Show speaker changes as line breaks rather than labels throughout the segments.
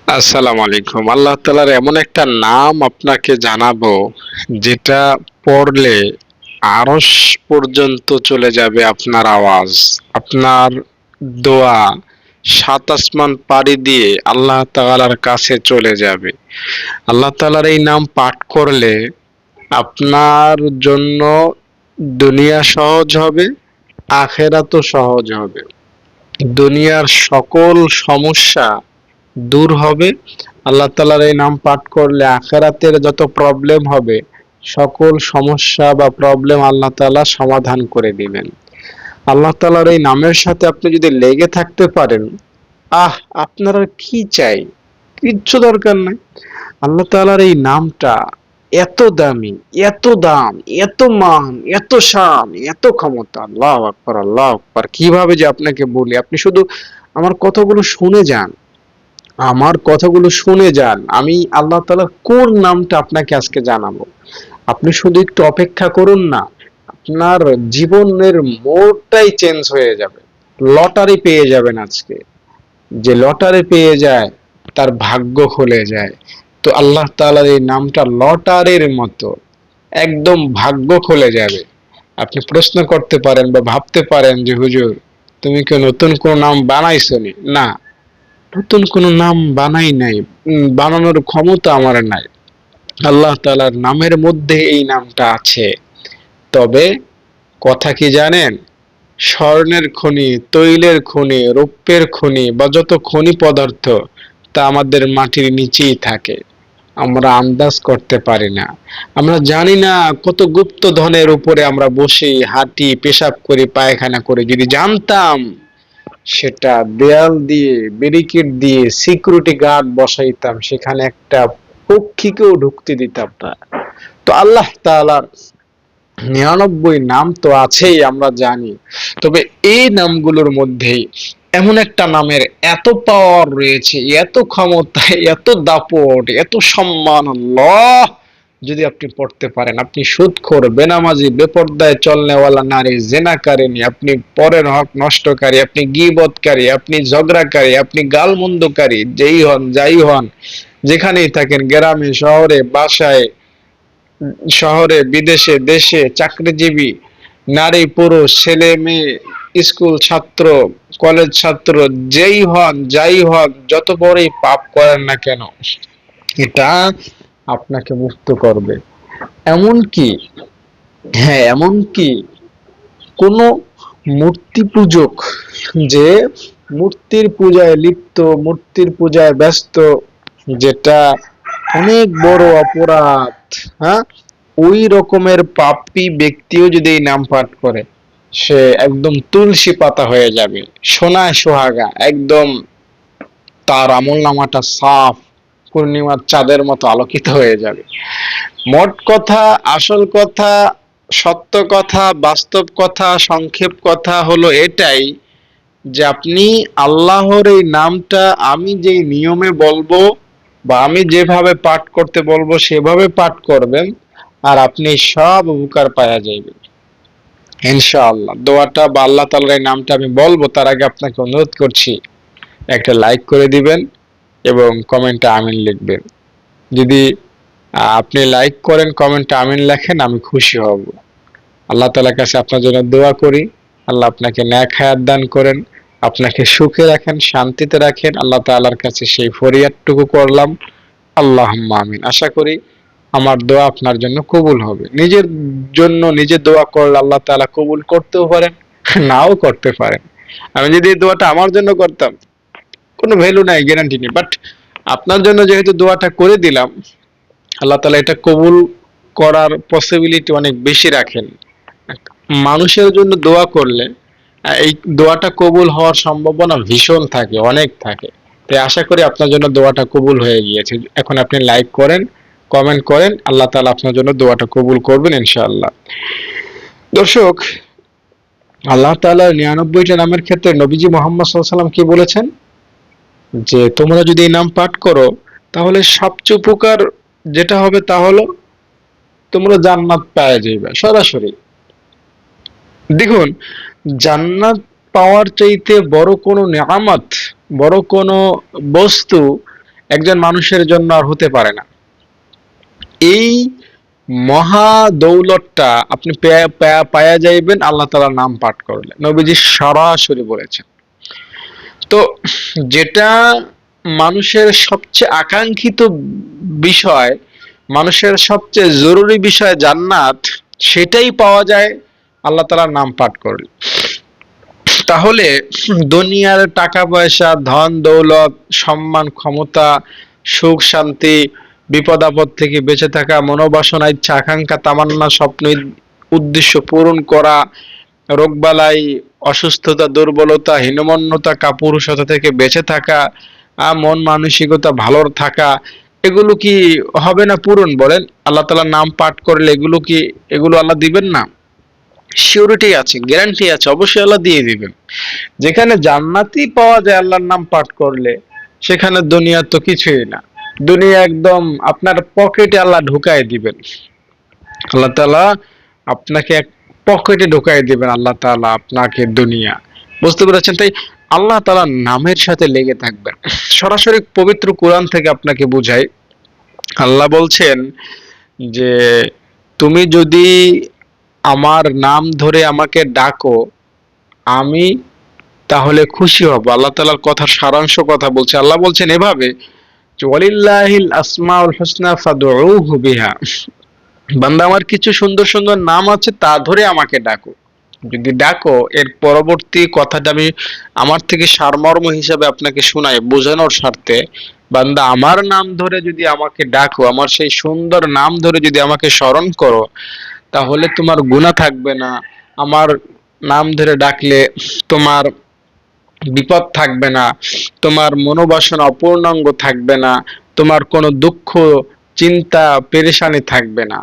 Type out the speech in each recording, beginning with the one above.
আসসালামু আলাইকুম। আল্লাহ তাআলার এমন একটা নাম আপনাকে জানাবো যেটা পড়লে আরশ পর্যন্ত চলে যাবে আপনার আওয়াজ, আপনার দোয়া সাত আসমান পাড়ি দিয়ে আল্লাহ তাআলার কাছে চলে যাবে। আল্লাহ তাআলার এই নাম পাঠ করলে আপনার জন্য দুনিয়া সহজ হবে, আখেরাতও সহজ হবে। দুনিয়ার সকল সমস্যা দূর হবে। আল্লাহ তাআলার এই নাম পাঠ করলে আখেরাতের যত প্রবলেম হবে সকল সমস্যা বা প্রবলেম আল্লাহ তাআলা সমাধান করে দিবেন। আল্লাহ তাআলার এই নামের সাথে আপনি যদি লেগে থাকতে পারেন, আপনার আর কি চাই? কিচ্ছু দরকার নাই। আল্লাহ তাআলার এই নামটা এত দামি, এত দাম, এত মান, এত শান, এত ক্ষমতা। আল্লাহু আকবার, আল্লাহু আকবার। কিভাবে যে আপনাকে বলি, আপনি শুধু আমার কথাগুলো শুনে যান। আমার কথাগুলো শুনে যান। আমি আল্লাহ তাআলার কোন নামটা আপনাকে আজকে জানাবো। আপনি শুধু একটু অপেক্ষা করুন না। আপনার জীবনের মোড়টাই চেঞ্জ হয়ে যাবে। লটারি পেয়ে যাবেন আজকে। যে লটারি পেয়ে যায় তার ভাগ্য খুলে যায়। তো আল্লাহ তাআলার এই নামটা লটারির মতো, একদম ভাগ্য খুলে যাবে। আপনি প্রশ্ন করতে পারেন বা ভাবতে পারেন যে হুজুর, তুমি কি নতুন কোন নাম বানাইছো নি? না, নতুন কোনো নাম বানাই নাই। বানানোর ক্ষমতা আমার নাই। আল্লাহ তাআলার নামের মধ্যে এই নামটা আছে। তবে কথা কি জানেন? স্বর্ণের খনি, তৈলের খনি, রৌপ্যের খনি বা যত খনি পদার্থ তা আমাদের মাটির নিচেই থাকে। আমরা আন্দাজ করতে পারি না। আমরা জানি না কত গুপ্ত ধনের উপরে আমরা বসি, হাঁটি, পেশাব করি, পায়খানা করি। যদি জানতাম, সেটা দেয়াল দিয়ে, ব্যারিকেড দিয়ে সিকিউরিটি গার্ড বসাইতাম, সেখানে একটা পক্ষীকেও ঢুকতে দিতাম না। তো আল্লাহ তাআলার ৯৯ নাম তো আছেই, আমরা জানি। তবে এই নামগুলোর মধ্যেই এমন একটা নামের এত পাওয়ার রয়েছে, এত ক্ষমতা, এত দাপট, এত সম্মান। আল্লাহ যদি আপনি পড়তে পারেন, আপনি সুদখোর, বেনামাজি, বেপরদায় চলনেওয়ালা নারী, জেনাকারিনী, আপনি পরের হক নষ্টকারী, আপনি গীবতকারী, আপনি ঝগড়াকারী, আপনি গালমন্দকারী, যেই হন, যাই হন, যেখানেই থাকেন, গ্রামে, শহরে, বাসায়, শহরে, বিদেশে, দেশে, চাকরিজীবী, নারী, পুরুষ, ছেলে, মেয়ে, স্কুল ছাত্র, কলেজ ছাত্র, যেই হন, যাই হন, যত বড়ই পাপ করেন না কেন, এটা আপনাকে মুক্ত করবে। এমনকি, হ্যাঁ, এমনকি কোন মূর্তি পূজক যে মূর্তির পূজায় লিপ্ত, মূর্তির পূজায় ব্যস্ত, যেটা অনেক বড় অপরাধ, হ্যাঁ, ওই রকমের পাপী ব্যক্তিও যদি এই নাম পাঠ করে, সে একদম তুলসী পাতা হয়ে যাবে, সোনায় সোহাগা, একদম তার আমল নামাটা সাফ, পূর্ণিমার চাঁদের মতো আলোকিত হয়ে যাবে। মোট কথা, আসল কথা, সত্য কথা, বাস্তব কথা, সংক্ষেপ কথা হলো এটাই যে আপনি আল্লাহর এই নামটা আমি যেই নিয়মে বলবো বা আমি যেভাবে পাঠ করতে বলবো সেভাবে পাঠ করবেন, আর আপনি সব উপকার পাওয়া যাইবেন ইনশাআল্লাহ। দোয়াটা বা আল্লাহ তাআলার এই নামটা আমি বলবো তার আগে আপনাকে অনুরোধ করছি, একটা লাইক করে দিবেন এবং কমেন্টে আমিন লিখবেন। যদি আপনি লাইক করেন, কমেন্টে আমিন লেখেন, আমি খুশি হব। আল্লাহ তাআলার কাছে আপনার জন্য দোয়া করি, আল্লাহ আপনাকে নেক হায়াত দান করেন, আপনাকে সুখে রাখেন, শান্তিতে রাখেন। আল্লাহ তাআলার কাছে সেই ফরিয়াদটুকু করলাম, আল্লাহুম্মা আমিন। আশা করি আমার দোয়া আপনার জন্য কবুল হবে। নিজের জন্য নিজে দোয়া করলে আল্লাহ তাআলা কবুল করতেও পারেন, নাও করতে পারেন। আমি যদি এই দোয়াটা আমার জন্য করতাম, কোনো ভ্যালু নাই, গ্যারান্টি নেই। বাট আপনার জন্য যেহেতু দোয়াটা করে দিলাম, আল্লাহ তাআলা এটা কবুল করার পসিবিলিটি অনেক বেশি রাখেন। মানুষের জন্য দোয়া করলে এই দোয়াটা কবুল হওয়ার সম্ভাবনা ভীষণ থাকে, অনেক থাকে। তাই আশা করি আপনার জন্য দোয়াটা কবুল হয়ে গিয়েছে। এখন আপনি লাইক করেন, কমেন্ট করেন, আল্লাহ তাআলা আপনার জন্য দোয়াটা কবুল করবেন ইনশাআল্লাহ। দর্শক, আল্লাহ তাআলার ৯৯টা নামের ক্ষেত্রে নবীজি মুহাম্মদ সাল্লাল্লাহু আলাইহি সাল্লাম কি বলেছেন? যে তোমরা যদি এই নাম পাঠ করো, তাহলে সবচেয়ে উপকার যেটা হবে তা হলো তোমরা জান্নাত পেয়ে যাবে সরাসরি। দেখুন, জান্নাত পাওয়ার চাইতে বড় কোনো নেয়ামত, বড় কোনো বস্তু একজন মানুষের জন্য আর হতে পারে না। এই মহা দৌলতটা আপনি পায়া যাইবেন আল্লাহ তাআলার নাম পাঠ করলে, নবীজি সরাসরি বলেছেন। তো যেটা মানুষের সবচেয়ে আকাঙ্ক্ষিত বিষয়, মানুষের সবচেয়ে জরুরি বিষয় জান্নাত, সেটাই পাওয়া যায় আল্লাহ তাআলার নাম পাঠ করলে। তাহলে দুনিয়ার টাকা পয়সা, ধন দৌলত, সম্মান, ক্ষমতা, সুখ শান্তি, বিপদ আপদ থেকে বেঁচে থাকা, মনোবাসনা, ইচ্ছা আকাঙ্ক্ষা, তামান্না, স্বপ্ন, উদ্দেশ্য পূরণ করা, রোগবালাই, অসুস্থতা, দুর্বলতা, হীনমন্যতা, কাপুরুষতা থেকে বেঁচে থাকা, মন মানসিকতা ভালো থাকা, এগুলো কি হবে না পূরণ? বলেন, আল্লাহ তাআলার নাম পাঠ করলে এগুলো আল্লাহ দিবেন না? সিউরিটি আছে, গ্যারান্টি আছে, অবশ্যই আল্লাহ দিয়ে দিবেন। যেখানে জান্নাতি পাওয়া যায় আল্লাহর নাম পাঠ করলে, সেখানে দুনিয়া তো কিছুই না। দুনিয়া একদম আপনার পকেটে আল্লাহ ঢুকাই দিবেন। আল্লাহ তাআলা আপনাকে এক পকেটে ঢুকাই দিবেন, আল্লাহ তাআলা আপনাকে দুনিয়া। বুঝতে পেরেছেন? তাই আল্লাহ তাআলার নামের সাথে লেগে থাকবেন। সরাসরি পবিত্র কোরআন থেকে আপনাকে বুঝাই। আল্লাহ বলছেন যে তুমি যদি আমার নাম ধরে আমাকে ডাকো, আমি তাহলে খুশি হব। আল্লাহ তাআলার কথার সারাংশ কথা বলছে। আল্লাহ বলছেন এভাবে যে ওয়ালিল্লাহিল আসমাউল হুসনা ফাদউহু বিহা, বান্দা আমার কিছু সুন্দর সুন্দর নাম আছে, তা ধরে আমাকে ডাকো। যদি ডাকো, এর পরবর্তী কথাটা আমি আমার থেকে সারমর্ম হিসাবে আপনাকে শোনাই বোঝানোর স্বার্থে। বান্দা আমার নাম ধরে যদি আমাকে ডাকো, আমার সেই সুন্দর নাম ধরে যদি আমাকে স্মরণ করো, তাহলে তোমার গুনাহ থাকবে না। আমার নাম ধরে ডাকলে তোমার বিপদ থাকবে না, তোমার মনোবাসনা অপূর্ণাঙ্গ থাকবে না, তোমার কোনো দুঃখ, চিন্তা, পেরেশানি থাকবে না।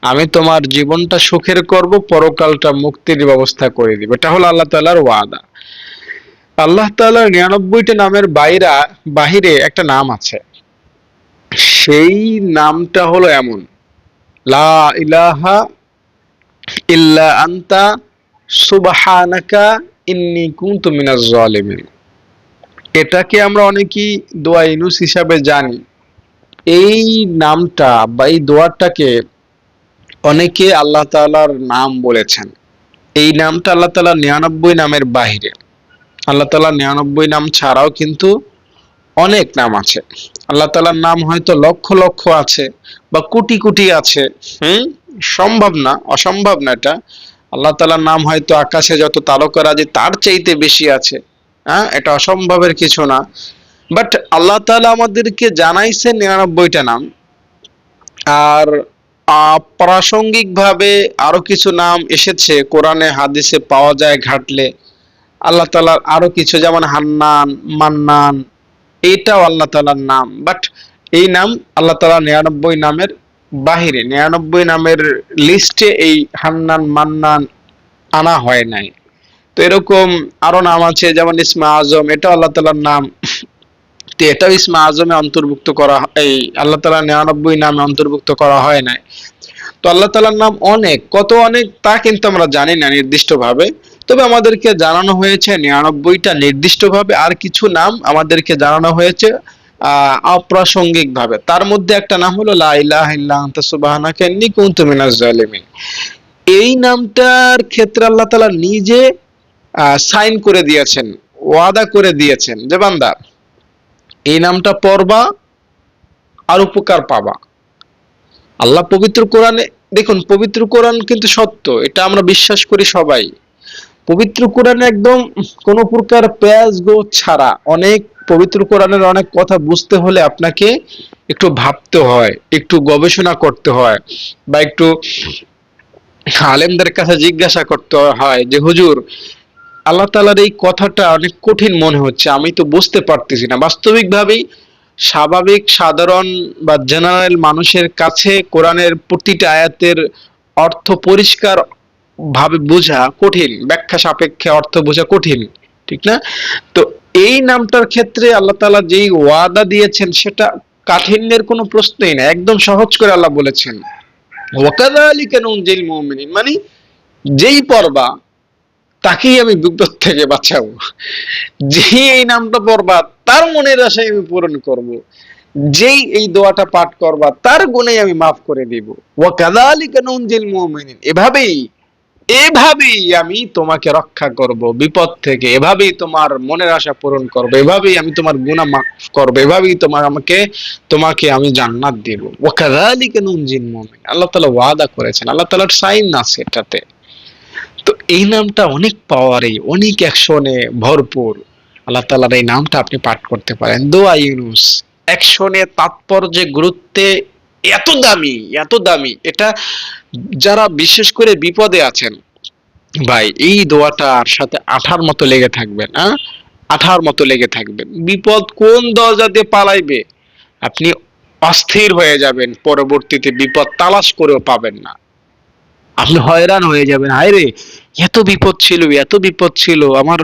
আমি তোমার জীবনটা সুখের করব, পরকালটা মুক্তির ব্যবস্থা করে দিব। এটা হলো আল্লাহ তাআলার ওয়াদা। আল্লাহ তাআলার ৯৯টা নামের বাহিরে একটা নাম আছে। সেই নামটা হলো এমন, লা ইলাহা ইল্লা আনতা সুবহানাকা ইন্নী কুনতু মিনাজ জালিমিন। এটাকে আমরা অনেকেই দোয়া ইউনুস হিসাবে জানি। এই নামটা বা এই দোয়াটাকে অনেকে আল্লাহ তাআলার নাম বলেছেন। এই নামটা আল্লাহ তাআলার ৯৯ নামের বাহিরে। আল্লাহ তাআলার ৯৯ নাম ছাড়াও কিন্তু অনেক নাম আছে। আল্লাহ তাআলার নাম হয়তো লক্ষ লক্ষ আছে বা কোটি কোটি আছে। সম্ভব না, অসম্ভব না এটা। আল্লাহ তাআলার নাম হয়তো আকাশে যত তারকারাজি তার চাইতে বেশি আছে। এটা অসম্ভবের কিছু না। বাট আল্লাহ তাআলা আমাদেরকে জানাইছেন ৯৯টা নাম। আর প্রাসঙ্গিক ভাবে আরো কিছু নাম এসেছে কোরআনে হাদিসে পাওয়া যায় ঘাটলে। আল্লাহ তাআলার আরো কিছু, যেমন হান্নান, মান্নান, এটাও আল্লাহ তাআলার নাম। বাট এই নাম আল্লাহ তাআলার ৯৯ নামের বাহিরে, ৯৯ নামের লিস্টে এই হান্নান, মান্নান আনা হয় নাই। তো এরকম আরো নাম আছে, যেমন ইসমে আজম, এটাও আল্লাহ তাআলার নাম। তো এটাও ইসমে আজমে অন্তর্ভুক্ত করা, এই আল্লাহ তাআলার ৯৯ নামে অন্তর্ভুক্ত করা হয় নাই। তো আল্লাহ তাআলার নাম অনেক, কত অনেক তা কিন্তু আমরা জানি না নির্দিষ্টভাবে। তবে আমাদেরকে জানানো হয়েছে ৯৯টা নির্দিষ্টভাবে, আর কিছু নাম আমাদেরকে জানানো হয়েছে অপ্রাসঙ্গিক ভাবে। তার মধ্যে একটা নাম হলো লা ইলাহা ইল্লা আনতা সুবহানাকা ইন্নী কুনতু মিনাজ জালিমিন। এই নামটার ক্ষেত্রে আল্লাহ তাআলা নিজে সাইন করে দিয়েছেন, ওয়াদা করে দিয়েছেন যে বান্দা এই নামটা পড়বা আর উপকার পাবা। আল্লাহ পবিত্র কোরআনে, দেখুন পবিত্র কোরআন কিন্তু সত্য, এটা আমরা বিশ্বাস করি সবাই। পবিত্র কোরআনে একদম কোনো প্রকার পেঁয়াজ গোছ ছাড়া, অনেক পবিত্র কোরআনের অনেক কথা বুঝতে হলে আপনাকে একটু ভাবতে হয়, একটু গবেষণা করতে হয়, বা একটু আলেমদের কাছে জিজ্ঞাসা করতে হয় যে হুজুর, আল্লাহ তাআলার এই কথাটা অনেক কঠিন মনে হচ্ছে, আমি তো বুঝতে পারতেছি না। বাস্তবিকভাবেই স্বাভাবিক সাধারণ বা জেনারেল মানুষের কাছে কোরআনের প্রতিটা আয়াতের অর্থ পরিষ্কার ভাবে বোঝা কঠিন, ব্যাখ্যা সাপেক্ষে অর্থ বোঝা কঠিন, ঠিক না? তো এই নামটার ক্ষেত্রে আল্লাহ তাআলা যেই ওয়াদা দিয়েছেন, সেটা কাঠিন্যের কোনো প্রশ্নই না, একদম সহজ করে আল্লাহ বলেছেন ওয়াকাযালিকা নুনজিল মুমিনিন, মানে যেই পড়বা তাকেই আমি বিপদ থেকে বাঁচাবো। যেই এই নামটা পড়বা তার মনের আশাই আমি পূরণ করব। যেই এই দোয়াটা পাঠ করবা তার গুণেই আমি মাফ করে দিব। ওয়া কাযালিকা নুনজিল মুমিনিন, এভাবেই এভাবেই আমি তোমাকে রক্ষা করব বিপদ থেকে, এভাবেই তোমার মনের আশা পূরণ করব, এভাবেই আমি তোমার গুনাহ মাফ করব, এভাবেই তোমাকে আমি জান্নাত দেব। ওয়া কাযালিকা নুনজিল মুমিনিন, আল্লাহ তাআলা ওয়াদা করেছেন, আল্লাহ তাআলার সাইন আছে এটাতে। তো এই নামটা অনেক পাওয়ারে, অনেক অ্যাকশনে ভরপুর। আল্লাহ তাআলার এই নামটা আপনি পাঠ করতে পারেন, দোয়া ইউনুস। অ্যাকশনে, তাৎপর্যে, গুরুত্বে এত দামি, এত দামি এটা। যারা বিশেষ করে বিপদে আছেন ভাই, এই দোয়াটার সাথে আঠার মতো লেগে থাকবেন। হ্যাঁ, আঠার মতো লেগে থাকবেন। বিপদ কোন দরজা দিয়ে পালাইবে আপনি অস্থির হয়ে যাবেন, পরবর্তীতে বিপদ তালাশ করেও পাবেন না। আপনি হয়রান হয়ে যাবেন, হায় রে, এত বিপদ ছিল, এত বিপদ ছিল, আমার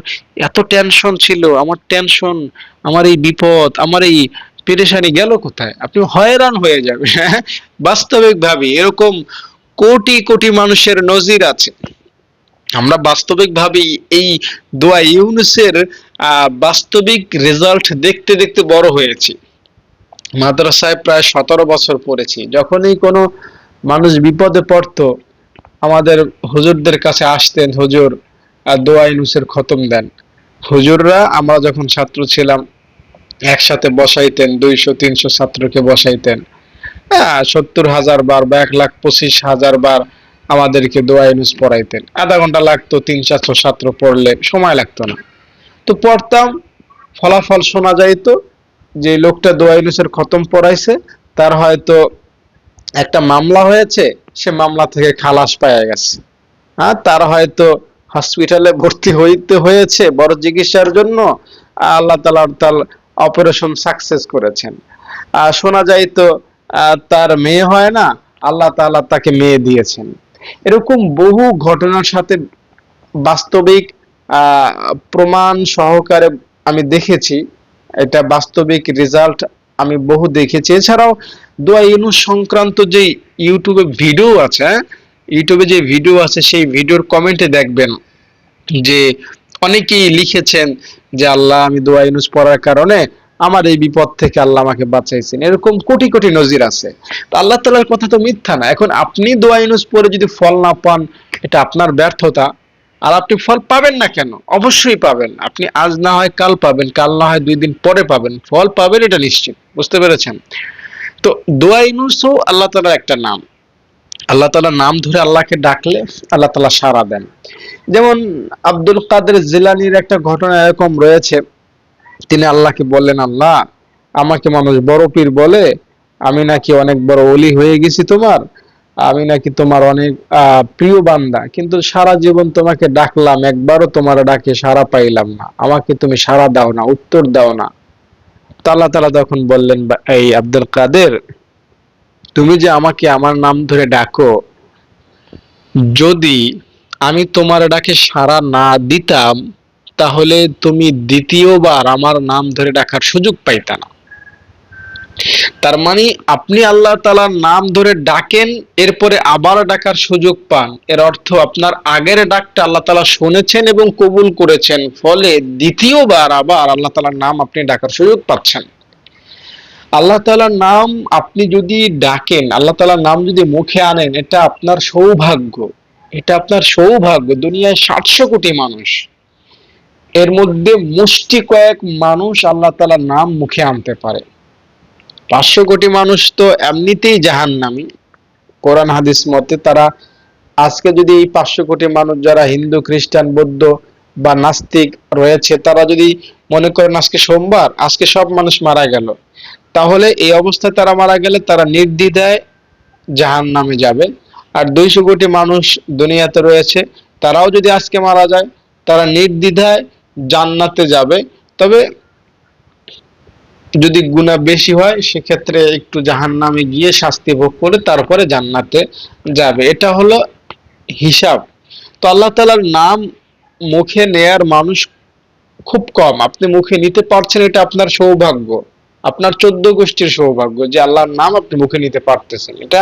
এত টেনশন ছিল, আমার টেনশন, আমার এই বিপদ, আমার এই পেরেশানি গেল কোথায়? আপনি হয়রান হয়ে যাবেন। বাস্তবিক ভাবে এরকম কোটি কোটি মানুষের নজির আছে। আমরা বাস্তবিক ভাবেই এই দোয়া ইউনুসের বাস্তবিক রেজাল্ট দেখতে দেখতে বড় হয়েছি। মাদ্রাসায় প্রায় 17 বছর পড়েছি। যখনই কোনো মানুষ বিপদে পড়তো আমাদের হুজুরদের কাছে আসতেন, হুজুর দোয়া ইউনুসের খতম দেন। হুজুররা আমরা যখন ছাত্র ছিলাম একসাথে বসাইতেন, 200-300 ছাত্রকে বসাইতেন। হ্যাঁ, 70,000 বার বা 1,25,000 বার আমাদেরকে দোয়া ইউনুস পড়াইতেন। আধা ঘন্টা লাগতো 300-400 ছাত্র পড়লে, সময় লাগতো না। তো পড়তাম, ফলাফল শোনা যাইতো যে লোকটা দোয়া ইউনুসের খতম পড়াইছে, তার হয়তো একটা মামলা হয়েছে, সে মামলা থেকে খালাস পাওয়া গেছে। হ্যাঁ, তার হয়তো হসপিটালে ভর্তি হইতে হয়েছে বড় চিকিৎসার জন্য, আল্লাহ তাআলা তার অপারেশন সাকসেস করেছেন। শোনা যায় তো তার মেয়ে হয় না, আল্লাহ তাআলা তাকে মেয়ে দিয়েছেন। এরকম বহু ঘটনার সাথে বাস্তবিক আহ, প্রমাণ সহকারে আমি দেখেছি। এটা বাস্তবিক রেজাল্ট আমি বহু দেখেছি। এছাড়াও দোয়া ইউনুস সংক্রান্ত যে ইউটিউবে ভিডিও আছে, হ্যাঁ, ইউটিউবে যে ভিডিও আছে সেই ভিডিওর কমেন্টে দেখবেন যে অনেকেই লিখেছেন যে আল্লাহ, আমি দোয়া ইউনুস পড়ার কারণে আমার এই বিপদ থেকে আল্লাহ আমাকে বাঁচাইছেন। এরকম কোটি কোটি নজির আছে। তো আল্লাহ তাআলার কথা তো মিথ্যা না। এখন আপনি দোয়া ইউনুস পড়ে যদি ফল না পান, এটা আপনার ব্যর্থতা। আর আপনি ফল পাবেন না কেন? অবশ্যই পাবেন। আপনি আজ না হয় কাল পাবেন, কাল না হয় 2 দিন পরে পাবেন, ফল পাবেন, এটা নিশ্চিত। বুঝতে পেরেছেন? তো দোয়া ইউনুসও আল্লাহ তাআলার একটা নাম। আল্লাহ তাআলার নাম ধরে আল্লাহকে ডাকলে আল্লাহ তাআলা সাড়া দেন। যেমন আব্দুল কাদের জিলানীর একটা ঘটনা এরকম রয়েছে। তিনি আল্লাহকে বললেন, আল্লাহ, আমাকে মানুষ বড় পীর বলে, আমি নাকি অনেক বড় ওলি হয়ে গেছি তোমার, আমি নাকি তোমার অনেক প্রিয় বান্দা, কিন্তু সারা জীবন তোমাকে ডাকলাম, একবারও তোমার ডাকে সাড়া পাইলাম না, আমাকে তুমি সাড়া দাও না, উত্তর দাও না। তো আল্লাহ তাআলা তখন বললেন, এই আব্দুল কাদের, তুমি যে আমাকে আমার নাম ধরে ডাকো, যদি আমি তোমার ডাকে সাড়া না দিতাম তাহলে তুমি দ্বিতীয়বার আমার নাম ধরে ডাকার সুযোগ পাইতা না। তার মানে আপনি আল্লাহ তাআলার নাম ধরে ডাকেন, এরপরে আবার ডাকার সুযোগ পান, এর অর্থ আপনার আগের ডাকটা আল্লাহ তাআলা শুনেছেন এবং কবুল করেছেন, ফলে দ্বিতীয়বার আবার আল্লাহ তাআলার নাম আপনি ডাকার সুযোগ পাচ্ছেন। আল্লাহ তাআলার নাম আপনি যদি ডাকেন, আল্লাহ তাআলার নাম যদি মুখে আনেন, এটা আপনার সৌভাগ্য। এটা আপনার সৌভাগ্য। দুনিয়ায় 700 কোটি মানুষ, এর মধ্যে মুষ্টি কয়েক মানুষ আল্লাহ তাআলার নাম মুখে আনতে পারে। 500 কোটি মানুষ তো এমনিতেই জাহান্নামী। কোরআন হাদিস মতে তারা, আজকে যদি এই 500 কোটি মানুষ যারা হিন্দু, খ্রিস্টান, বৌদ্ধ বা নাস্তিক রয়েছে, তারা যদি মনে করেন আজকে সোমবার, আজকে সব মানুষ মারা গেল, তাহলে এই অবস্থায় তারা মারা গেলে তারা নির্দ্বিধায় জাহান্নামে যাবে। আর 200 কোটি মানুষ দুনিয়াতে রয়েছে, তারাও যদি আজকে মারা যায়, তারা নির্দ্বিধায় জান্নাতে যাবে। তবে যদি গুনাহ বেশি হয় সেক্ষেত্রে একটু জাহান্নামে গিয়ে শাস্তি ভোগ করে তারপরে জান্নাতে যাবে। এটা হলো হিসাব। তো আল্লাহ তাআলার নাম মুখে নেয়ার মানুষ খুব কম। আপনি মুখে নিতে পারছেন, এটা আপনার সৌভাগ্য, আপনার 14 গোষ্ঠীর সৌভাগ্য যে আল্লাহর নাম আপনি মুখে নিতে পারতেছেন। এটা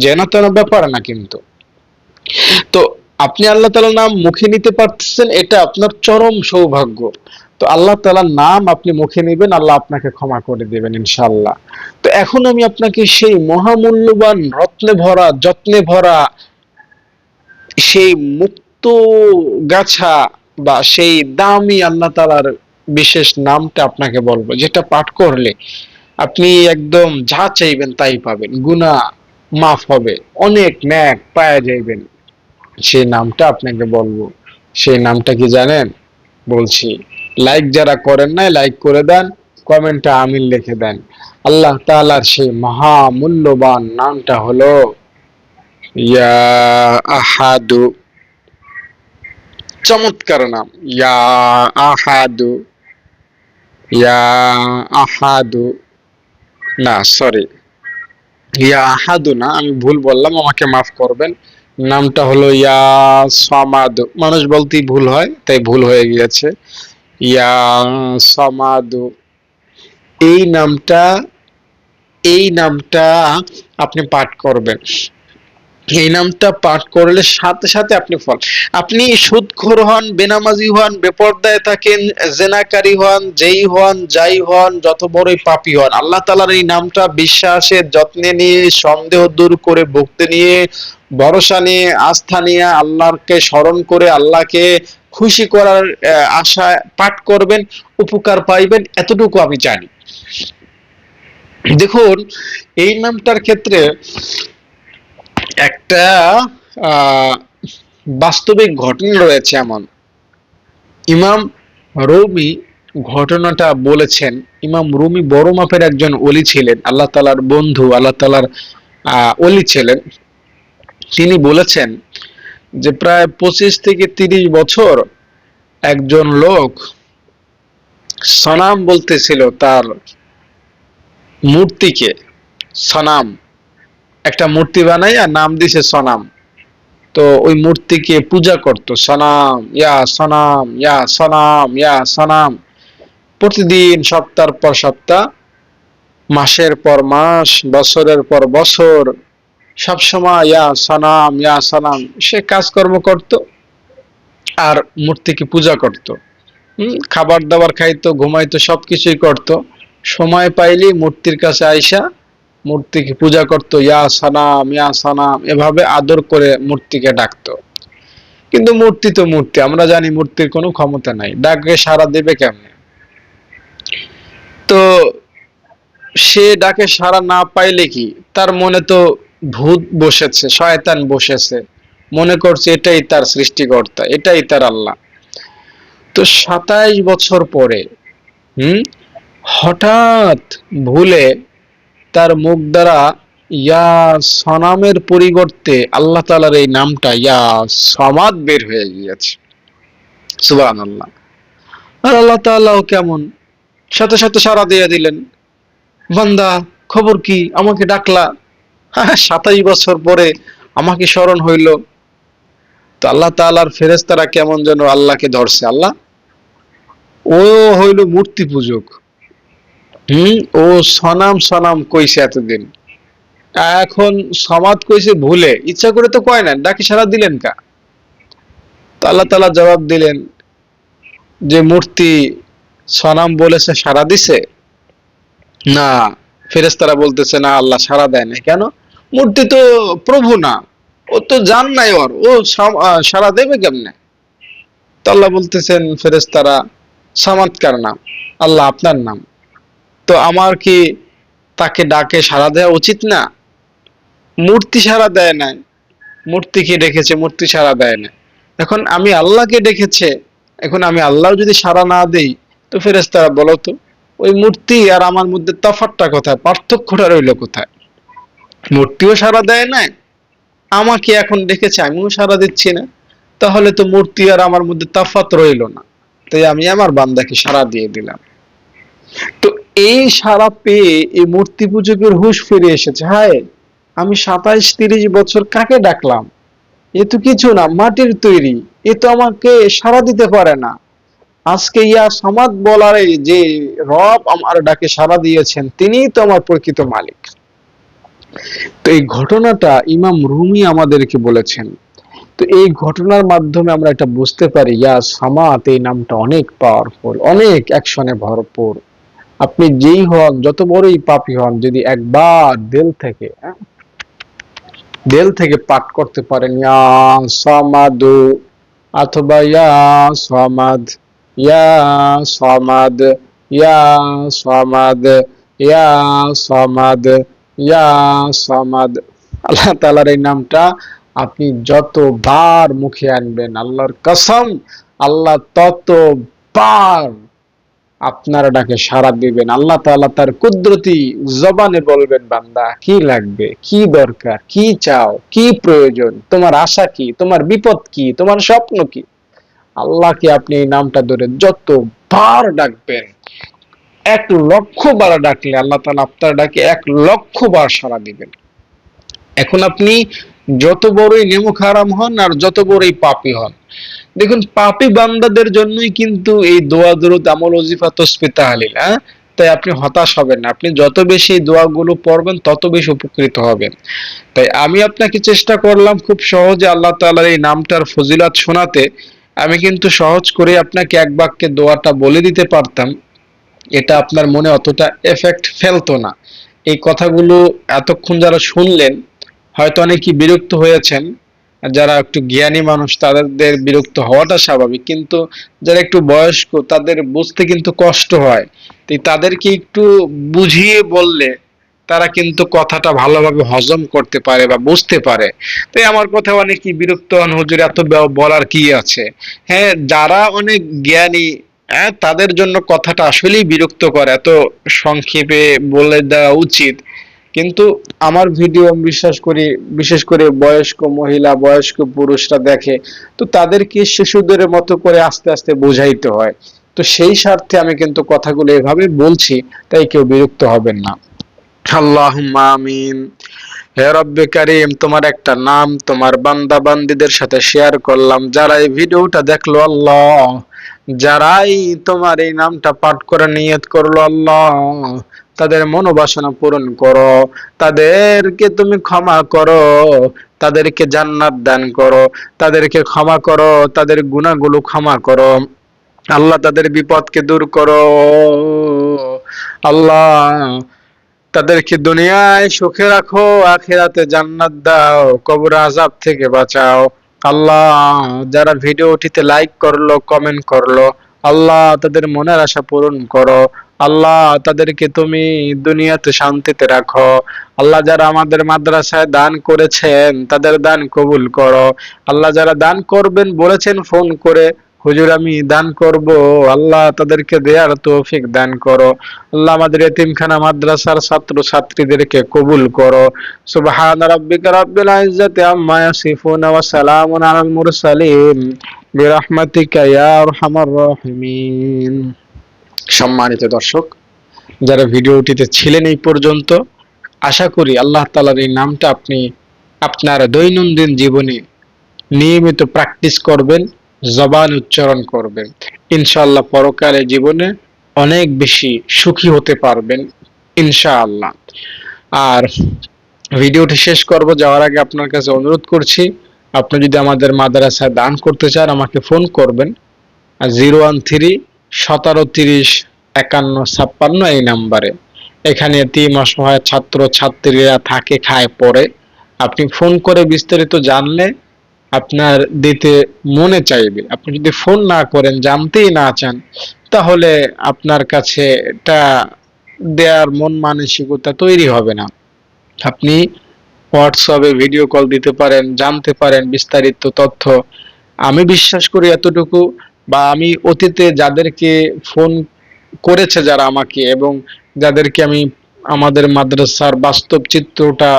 যেন তেন ব্যাপার না কিন্তু। তো আপনি আল্লাহ তাআলার নাম মুখে নিতে পারতেছেন, এটা আপনার চরম সৌভাগ্য। তো আল্লাহ তাআলার নাম আপনি মুখে নেবেন, আল্লাহ আপনাকে ক্ষমা করে দেবেন ইনশাআল্লাহ। তো এখন আমি আপনাকে সেই মহামূল্যবান রত্নে ভরা যত্নে ভরা সেই মুক্ত গাছা বা সেই দামি আল্লাহ তাআলার বিশেষ নামটা আপনাকে বলবো, যেটা পাঠ করলে আপনি একদম যা চাইবেন তাই পাবেন, গুনাহ মাফ হবে, অনেক নেক পাওয়া যাইবেন। সেই নামটা আপনাকে বলবো। সেই নামটা কি জানেন? বলছি, লাইক যারা করেন নাই লাইক করে দেন, কমেন্টে আমিন লিখে দেন। আল্লাহ তাআলার সেই মহামূল্যবান নামটা হলো ইয়া আহাদু। চমৎকার নাম, ইয়া আহাদু। ইয়া আহাদু, না সরি, ইয়া আহাদু না, আমি ভুল বললাম, আমাকে মাফ করবেন। নামটা হলো ইয়া সামাদ। মানুষ বলতেই ভুল হয়, তাই ভুল হয়ে গিয়েছে। ইয়া সামাদু, এই নামটা, এই নামটা আপনি পাঠ করবেন। এই নামটা পাঠ করলে সাথে সাথে আপনি ফল, আপনি সুদখোর হন, বেনামাজি হন, বেপরদায় থাকেন, জেনাকারী হন, যেই হন যাই হন, যত বড়ই পাপী হন, আল্লাহ তাআলার এই নামটা বিশ্বাসের যত্নে নিয়ে, সন্দেহ দূর করে, ভক্তি নিয়ে, ভরসা নিয়ে, আস্থা নিয়ে, আল্লাহকে স্মরণ করে, আল্লাহকে খুশি করার আশায় পাঠ করবেন, উপকার পাইবেন, এতটুকু আমি জানি। দেখুন, এই নামটার ক্ষেত্রে একটা আহ বাস্তবিক ঘটনা রয়েছে এমন। ইমাম রুমি ঘটনাটা বলেছেন। ইমাম রুমি বড় মাপের একজন ওলি ছিলেন, আল্লাহ তাআলার বন্ধু, আল্লাহ তাআলার ওলি ছিলেন। তিনি বলেছেন যে প্রায় 25 থেকে 30 বছর একজন লোক সনাম বলতেছিল তার মূর্তিকে। সনাম, একটা মূর্তি বানাই আর নাম দিছে সনাম। তো ওই মূর্তিকে পূজা করত, সনাম ইয়া সনাম ইয়া সনাম ইয়া সনাম। প্রতিদিন সপ্তাহ পর সপ্তাহ, মাসের পর মাস, বছরের পর বছর, সব সময় ইয়া সনাম ইয়া সনাম সে কাজকর্ম করত আর মূর্তিকে পূজা করত। খাবার দাবার খাইতো, ঘুমাইতো, সবকিছুই করত। সময় পাইলেই মূর্তির কাছে আইসা মূর্তিকে পূজা করত, ইয়া সানাম ইয়া সানাম, এভাবে আদর করে মূর্তিকে ডাকতো। কিন্তু মূর্তি তো মূর্তি, আমরা জানি মূর্তির কোনো ক্ষমতা নাই, ডাকে সাড়া দেবে কেমনে? তো সে ডাকে সাড়া না পাইলে কি, তার মনে তো ভূত বসেছে, শয়তান বসেছে, মনে করছে এটাই তার সৃষ্টিকর্তা, এটাই তার আল্লাহ। তো 27 বছর পরে হঠাৎ ভুলে তার মুখ দ্বারা ইয়া সনামের পরিবর্তে আল্লাহ তাআলার এই নামটা ইয়া সমাদ বের হয়ে গিয়েছে। সুবহানাল্লাহ। আর আল্লাহ তাআলাও কেমন, সাথে সাথে সাড়া দিয়ে দিলেন, বান্দা খবর কি, আমাকে ডাকলা? 27 বছর পরে আমাকে স্মরণ হইল। তো আল্লাহ তাআলার ফেরেশতারা কেমন যেন আল্লাহকে ধরছে। আল্লাহ ও হইল মূর্তি পূজক, ও সনাম সনাম কইছে এতদিন, এখন সমাদ কইছে ভুলে, ইচ্ছা করে তো কয় না, ডাকে সাড়া দিলেন কা? তো আল্লাহ তাআলা জবাব দিলেন যে মূর্তি সনাম বলেছে সাড়া দিছে না। ফেরেশতারা বলতেছে না, আল্লাহ সাড়া দেয় না। কেন? মূর্তি তো প্রভু না, ও তো জান নাই ওর, ও সাড়া দেবে কেমনে? তো আল্লাহ বলতেছেন ফেরেশতারা, চমৎকার নাম, আল্লাহ আপনার নাম, তো আমার কি তাকে ডাকে সাড়া দেওয়া উচিত না? মূর্তি সাড়া দেয় নাই, মূর্তিকে ডেকেছে, মূর্তি সাড়া দেয় না। এখন আমি আল্লাহকে ডেকেছে, এখন আমি আল্লাহ যদি সাড়া না দেই, তো ফেরেশতারা বলো তো ওই মূর্তি আর আমার মধ্যে তফাৎটা কোথায়, পার্থক্যটা রইল কোথায়? মূর্তিও সাড়া দেয় নাই, আমাকে এখন ডেকেছে, আমিও সাড়া দিচ্ছি না, তাহলে তো মূর্তি আর আমার মধ্যে তফাৎ রইল না। তাই আমি আমার বান্দাকে সাড়া দিয়ে দিলাম। তো এই সাড়া পেয়ে এই মূর্তি পূজকের হুঁশ ফিরে এসেছে। হায়, আমি 27-30 বছর কাকে ডাকলাম, এ তো কিছু না, মাটির তৈরি, এ তো আমাকে সাড়া দিতে পারে না। আজকে ইয়া সমাদ বলারে যে রব আমার ডাকে সাড়া দিয়েছেন, তিনিই তো আমার প্রকৃত মালিক। তো এই ঘটনাটা ইমাম রুমি আমাদেরকে বলেছেন তো এই ঘটনার মাধ্যমে আমরা এটা বুঝতে পারি ইয়া সামাত এই নামটা অনেক পাওয়ারফুল, অনেক অ্যাকশনে ভরপুর। আপনি যেই হন, যত বড়ই পাপী হন, যদি একবার দিল থেকে পাঠ করতে পারেন ইয়া সামাদু, অথবা ইয়া সামাদ, ইয়া সামাদ, ইয়া সামাদ, ইয়া সামাদ, ইয়া সামাদ, আল্লাহ তাআলার এই নামটা আপনি যতবার মুখে আনবেন, আল্লাহর কসম, আল্লাহ ততবার আপনার ডাকে সাড়া দিবেন। আল্লাহ তাআলা তার কুদরতি জবানে বলবেন, বান্দা কি লাগবে, কি দরকার, কি চাও, কি প্রয়োজন, তোমার আশা কি, তোমার বিপদ কি, তোমার স্বপ্ন কি। আল্লাহকে আপনি এই নামটা ধরে যতবার ডাকবেন, 1,00,000 বার ডাকলে আল্লাহ তাআলা আপনার ডাকে 1,00,000 বার সাড়া দিবেন। এখন আপনি যত বড়ই নেমুখ হারাম হন আর যত বড়ই পাপী হন, দেখুন পাপী বান্দাদের জন্যই কিন্তু এই দোয়া দরুদ আমল ওজিফা তসবিহ তাহলিল, হ্যাঁ। তাই আপনি হতাশ হবেন না, আপনি যত বেশি এই দোয়াগুলো পড়বেন তত বেশি উপকৃত হবেন। তাই আমি আপনাকে চেষ্টা করলাম খুব সহজে আল্লাহ তাআলার এই নামটার ফজিলত শোনাতে। আমি কিন্তু সহজ করে আপনাকে এক বাক্যে দোয়াটা বলে দিতে পারতাম, এটা আপনার মনে অতটা এফেক্ট ফেলতো না। এই কথাগুলো এতক্ষণ যারা শুনলেন, হয়তো অনেকেই বিরক্ত হয়েছেন। যারা একটু জ্ঞানী মানুষ তাদের বিরক্ত হওয়াটা স্বাভাবিক, কিন্তু যারা একটু বয়স্ক তাদের বুঝতে কিন্তু কষ্ট হয়। তাই তাদেরকে একটু বুঝিয়ে বললে তারা কিন্তু কথাটা ভালোভাবে হজম করতে পারে বা বুঝতে পারে। তাই আমার কথা অনেকেই বিরক্ত হন, হুজুর এত বলার কি আছে। হ্যাঁ, যারা অনেক জ্ঞানী, হ্যাঁ, তাদের জন্য কথাটা আসলেই বিরক্ত করে, এত সংক্ষেপে বলে দেওয়া উচিত। কিন্তু আমার ভিডিও বিশ্বাস করি বিশেষ করে বয়স্ক মহিলা, বয়স্ক পুরুষরা দেখে, তো তাদেরকে শিশুদের মতো করে আস্তে আস্তে বোঝাইতে হয়। তো সেই স্বার্থে আমি কিন্তু কথাগুলো এভাবে বলছি, তাই কেউ বিরক্ত হবেন না। আল্লাহুম্মা আমিন। হে রব্বে কারীম, তোমার একটা নাম তোমার বান্দা বান্দীদের সাথে শেয়ার করলাম, যারা এই ভিডিওটা দেখলো আল্লাহ, যারাই তোমার এই নামটা পাঠ করে নিয়ত করলো আল্লাহ, তাদের মনোবাসনা পূরণ করো, তাদেরকে তুমি ক্ষমা করো, তাদেরকে জান্নাত দান করো, তাদেরকে ক্ষমা করো, তাদের গুনাহগুলো ক্ষমা করো আল্লাহ, তাদের বিপদকে দূর করো আল্লাহ, তাদেরকে দুনিয়ায় সুখে রাখো, আখিরাতে জান্নাত দাও, কবর আযাব থেকে বাঁচাও আল্লাহ। যারা ভিডিওটিতে লাইক করলো, কমেন্ট করলো, আল্লাহ তাদের মনের আশা পূরণ করো আল্লাহ, তাদেরকে তুমি দুনিয়াতে শান্তিতে রাখো আল্লাহ। যারা আমাদের মাদ্রাসায় দান করেছেন তাদের দান কবুল করো আল্লাহ। যারা দান করবেন বলেছেন ফোন করে, হুজুর আমি দান করব, আল্লাহ তাদেরকে দেয়ার তৌফিক দান করো আল্লাহ। আমাদের এতিমখানা মাদ্রাসার ছাত্র ছাত্রীদেরকে কবুল করো। সুবহান রাব্বিকা রাব্বিল ইজ্জাতি আম্মা ইয়াসিফুন ওয়া সালামুন আলাল মুরসালিন বিরহমাতিকা ইয়া আরহামার রাহিমিন। সম্মানিত দর্শক, যারা ভিডিওটিতে ছিলেন এই পর্যন্ত, আশা করি আল্লাহ তাআলার এই নামটা আপনি আপনার দৈনন্দিন জীবনে নিয়মিত প্র্যাকটিস করবেন, জবান উচ্চারণ করবেন, ইনশাআল্লাহ পরকালে জীবনে অনেক বেশি সুখী হতে পারবেন ইনশাআল্লাহ। আর ভিডিওটি শেষ করব যাওয়ার আগে আপনার কাছে অনুরোধ করছি, আপনি যদি আমাদের মাদ্রাসায় দান করতে চান আমাকে ফোন করবেন 013-1730-5156 এই নাম্বারে। এখানে এতিম অসহায় ছাত্র ছাত্রীরা থাকে, খায়, পড়ে। আপনি ফোন করে বিস্তারিত জানলে আপনার দিতে মনে চাইবে। আপনি যদি ফোন না করেন, জানতেই না চান, তাহলে আপনার কাছে এটা দেয়ার মন মানসিকতা তৈরি হবে না। আপনি হোয়াটসঅ্যাপে ভিডিও কল দিতে পারেন, জানতে পারেন বিস্তারিত তথ্য। আমি বিশ্বাস করি এতটুকু, বা আমি অতীতে যাদেরকে ফোন করেছে যারা আমাকে, এবং যাদেরকে আমি আমাদের মাদ্রাসার বাস্তব চিত্রটা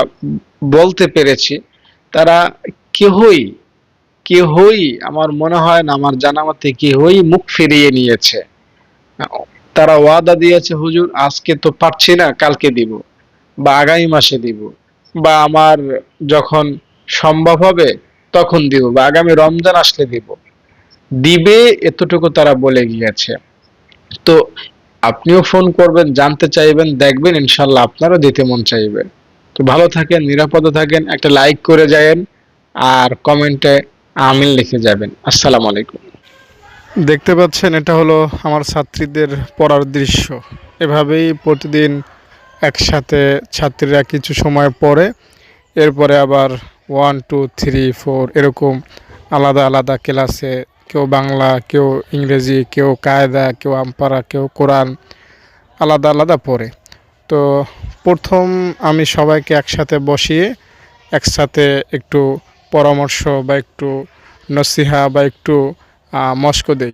বলতে পেরেছি, তারা কেহই কেহই আমার মনে হয় না, আমার জানা মতে কেহই মুখ ফিরিয়ে নিয়েছে। তারা ওয়াদা দিয়েছে, হুজুর আজকে তো পারছি না, কালকে দিব, বা আগামী মাসে দিব, বা আমার যখন সম্ভব হবে তখন দিব, বা আগামী রমজান আসলে দিব, দিবে, এতটুকু তারা বলে গিয়েছে। তো আপনিও ফোন করবেন, জানতে চাইবেন, দেখবেন ইনশাল্লাহ আপনারও দিতে মন চাইবে। তো ভালো থাকেন, নিরাপদে থাকেন, একটা লাইক করে যায়েন, আর কমেন্টে আমিন লিখে যাবেন। আসসালামু আলাইকুম।
দেখতে পাচ্ছেন এটা হলো আমার ছাত্রীদের পড়ার দৃশ্য। এভাবেই প্রতিদিন একসাথে ছাত্রীরা কিছু সময় পড়ে, এরপরে আবার 1 2 3 4 এরকম আলাদা আলাদা ক্লাসে, কেউ বাংলা, কেউ ইংরেজি, কেউ কায়দা, কেউ আমপারা, কেউ কোরআন আলাদা আলাদা পড়ে। তো প্রথম আমি সবাইকে একসাথে বসিয়ে একসাথে একটু পরামর্শ বা একটু নসিহা বা একটু মশক দেই।